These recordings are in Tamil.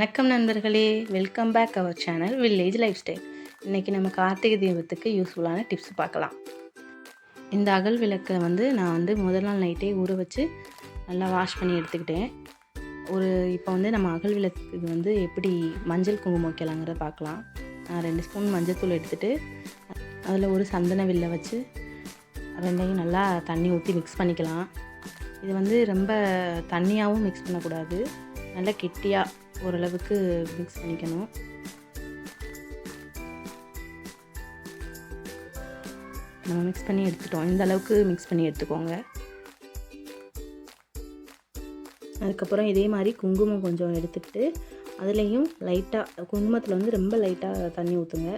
வணக்கம் நண்பர்களே, welcome back our channel village life style. இன்றைக்கி நம்ம கார்த்திகை தீபத்துக்கு யூஸ்ஃபுல்லான டிப்ஸ் பார்க்கலாம். இந்த அகல் விளக்கை நான் முதல் நாள் நைட்டே ஊற வச்சு நல்லா வாஷ் பண்ணி எடுத்துக்கிட்டேன். இப்போ நம்ம அகல் விளக்குக்கு எப்படி மஞ்சள் குங்குமம் வைக்கலாங்கிறத பார்க்கலாம். நான் 2 ஸ்பூன் மஞ்சள் தூள் எடுத்துகிட்டு அதில் ஒரு சந்தன வில்லை வச்சு ரெண்டையும் நல்லா தண்ணி ஊற்றி மிக்ஸ் பண்ணிக்கலாம். இது ரொம்ப தண்ணியாகவும் மிக்ஸ் பண்ணக்கூடாது, நல்லா கெட்டியாக ஓரளவுக்கு மிக்ஸ் பண்ணிக்கணும். நம்ம மிக்ஸ் பண்ணி எடுத்துட்டோம். இந்த அளவுக்கு மிக்ஸ் பண்ணி எடுத்துக்கோங்க. அதுக்கப்புறம் இதே மாதிரி குங்குமம் கொஞ்சம் எடுத்துக்கிட்டு அதுலேயும் லைட்டாக குங்குமத்தில் ரொம்ப லைட்டாக தண்ணி ஊற்றுங்க.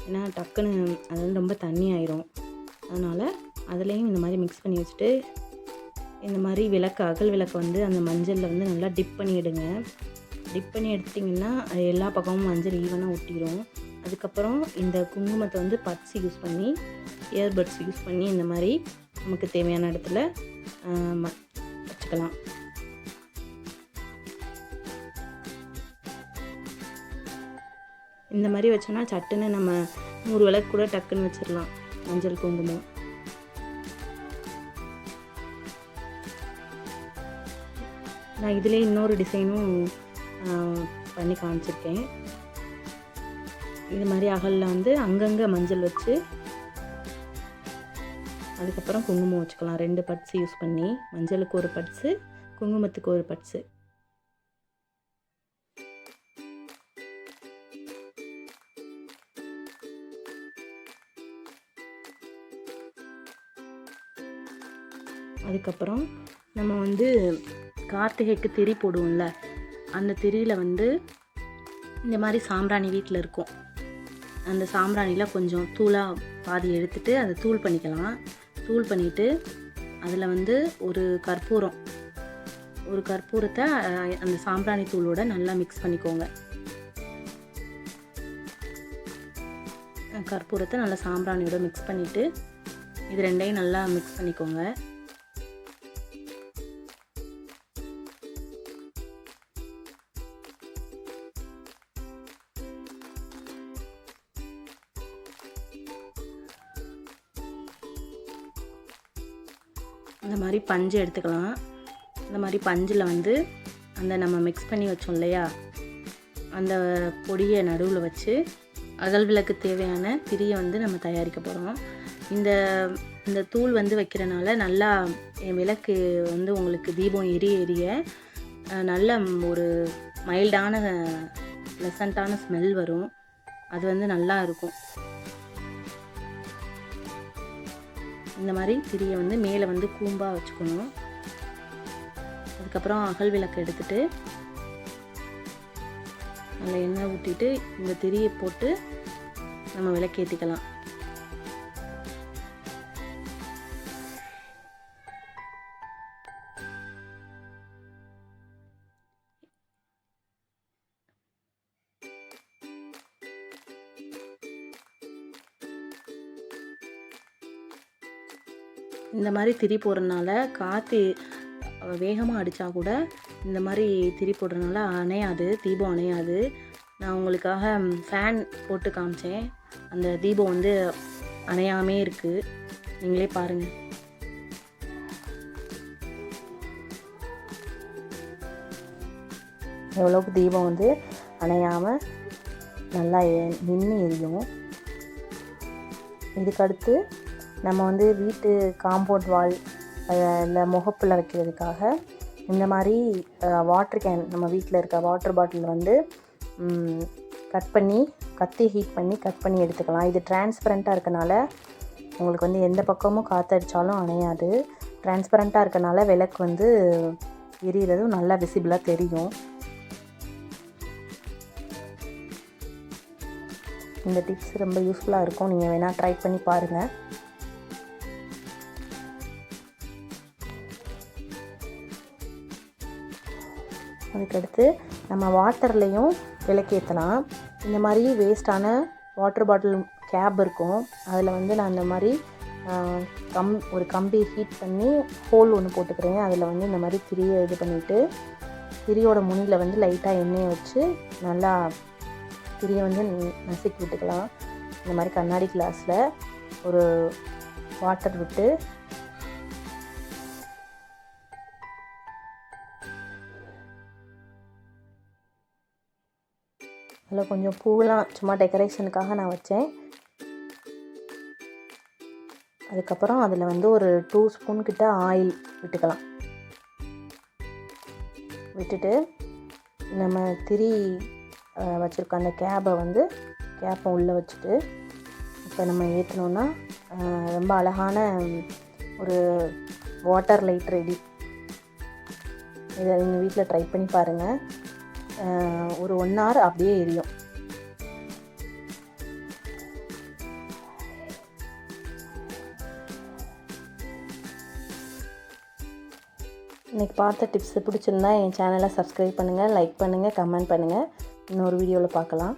ஏன்னா டக்குன்னு அது ரொம்ப தண்ணி ஆயிரும். அதனால் அதுலேயும் இந்த மாதிரி மிக்ஸ் பண்ணி வச்சுட்டு இந்த மாதிரி அகல் விளக்கு அந்த மஞ்சளில் நல்லா டிப் பண்ணி எடுங்க. டிப் பண்ணி எடுத்திங்கன்னா எல்லா பக்கமும் மஞ்சள் ஈவனாக ஒட்டிடும். அதுக்கப்புறம் இந்த குங்குமத்தை பட்ஸ் யூஸ் பண்ணி இயர்பட்ஸ் யூஸ் பண்ணி இந்த மாதிரி நமக்கு தேவையான இடத்துல வச்சுக்கலாம். இந்த மாதிரி வச்சோன்னா சட்டுன்னு நம்ம 100 விளக்கு கூட டக்குன்னு வச்சிடலாம். மஞ்சள் குங்குமம் நான் இதிலே இன்னொரு டிசைனும் பண்ணி காமிச்சிருக்கேன். இது மாதிரி அகலில் அங்கங்கே மஞ்சள் வச்சு அதுக்கப்புறம் குங்குமம் வச்சுக்கலாம். 2 பட்ஸ் யூஸ் பண்ணி, மஞ்சளுக்கு ஒரு பட்ஸு, குங்குமத்துக்கு ஒரு பட்ஸு. அதுக்கப்புறம் நம்ம கார்த்திகைக்கு திரி போடுவோம்ல, அந்த திரியில் இந்த மாதிரி சாம்பிராணி வீட்டில் இருக்கும். அந்த சாம்பிராணியில் கொஞ்சம் தூளாக பாதி எடுத்துகிட்டு அதை தூள் பண்ணிக்கலாம். தூள் பண்ணிவிட்டு அதில் ஒரு கற்பூரத்தை அந்த சாம்பிராணி தூளோட நல்லா மிக்ஸ் பண்ணிக்கோங்க. கற்பூரத்தை நல்லா சாம்பிராணியோட மிக்ஸ் பண்ணிவிட்டு இது ரெண்டையும் நல்லா மிக்ஸ் பண்ணிக்கோங்க. இந்த மாதிரி பஞ்சு எடுத்துக்கலாம். இந்த மாதிரி பஞ்சில் அந்த நம்ம மிக்ஸ் பண்ணி வச்சோம் இல்லையா, அந்த பொடியை நடுவில் வச்சு அகல் விளக்கு தேவையான திரியை நம்ம தயாரிக்க போகிறோம். இந்த தூள் வைக்கிறனால நல்லா விளக்கு உங்களுக்கு தீபம் எரிய நல்ல ஒரு மைல்டான ப்ளசண்ட்டான ஸ்மெல் வரும். அது நல்லா இருக்கும். இந்த மாதிரி திரியை மேலே கூம்பாக வச்சுக்கணும். அதுக்கப்புறம் அகல் விளக்கு எடுத்துகிட்டு அதில் எண்ணெய் ஊற்றிட்டு இந்த திரியை போட்டு நம்ம விளக்கேற்றிக்கலாம். இந்த மாதிரி திரி போடுறதுனால காற்று வேகமாக அடித்தா கூட இந்த மாதிரி திரி போடுறதுனால அணையாது, தீபம் அணையாது. நான் உங்களுக்காக ஃபேன் போட்டு காமிச்சேன். அந்த தீபம் அணையாமே இருக்குது. நீங்களே பாருங்கள். எவ்வளோக்கு தீபம் அணையாமல் நல்லா நின்று எரியும். இதுக்கடுத்து நம்ம வீட்டு காம்பவுண்ட் வால் இல்லை முகப்பில் வைக்கிறதுக்காக இந்த மாதிரி வாட்டர் கேன், நம்ம வீட்டில் இருக்க வாட்டர் பாட்டில் கட் பண்ணி கத்தி ஹீட் பண்ணி கட் பண்ணி எடுத்துக்கலாம். இது டிரான்ஸ்பரண்ட்டாக இருக்கனால உங்களுக்கு எந்த பக்கமும் காற்றடிச்சாலும் அணையாது. டிரான்ஸ்பரண்ட்டாக இருக்கனால விளக்கு எரியறதும் நல்லா விசிபிளாக தெரியும். இந்த டிப்ஸ் ரொம்ப யூஸ்ஃபுல்லாக இருக்கும். நீங்கள் வேணால் ட்ரை பண்ணி பாருங்கள். அதுக்கடுத்து நம்ம வாட்டர்லேயும் விளக்கேற்றலாம். இந்த மாதிரி வேஸ்ட்டான வாட்டர் பாட்டில் கேப் இருக்கும். அதில் நான் இந்த மாதிரி ஒரு கம்பி ஹீட் பண்ணி ஹோல் ஒன்று போட்டுக்கிறேன். அதில் இந்த மாதிரி திரியை இது பண்ணிவிட்டு திரியோட முனியில் வந்து லைட்டாக எண்ணெயை வச்சு நல்லா திரியை வந்து நசுக்கி விட்டுக்கலாம். இந்த மாதிரி கண்ணாடி கிளாஸில் ஒரு வாட்டர் விட்டு அதில் கொஞ்சம் பூவெலாம் சும்மா டெக்கரேஷனுக்காக நான் வச்சேன். அதுக்கப்புறம் அதில் வந்து ஒரு 2 ஸ்பூன் கிட்ட ஆயில் விட்டுக்கலாம். விட்டுட்டு நம்ம திரி வச்சுருக்க அந்த கேப்பை உள்ளே வச்சுட்டு இப்போ நம்ம ஏற்றினோன்னா ரொம்ப அழகான ஒரு வாட்டர் லைட் ரெடி. இதை நீங்கள் வீட்டில் ட்ரை பண்ணி பாருங்கள். ஒரு 1 hour அப்படியே எரியும். இன்றைக்கி பார்த்த டிப்ஸ் பிடிச்சிருந்தா என் சேனலை சப்ஸ்கிரைப் பண்ணுங்கள், லைக் பண்ணுங்கள், கமெண்ட் பண்ணுங்கள். இன்னொரு வீடியோவில் பார்க்கலாம்.